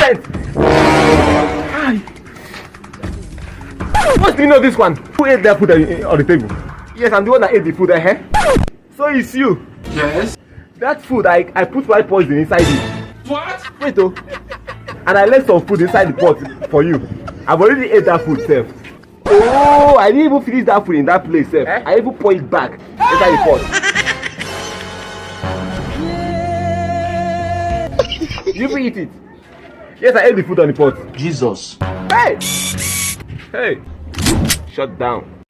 scent. Hi. What's the meaning of this one? Who ate that food on the table? Yes, I'm the one that ate the food. So it's you. Yes. That food, I put white poison inside it. What? Wait oh. And I left some food inside the pot for you. I've already ate that food, sef. Oh, I didn't even finish that food in that place, sef. I even pour it back inside the pot. You will eat it. Yes, I ate the food on the pot. Jesus. Hey! Hey! Shut down.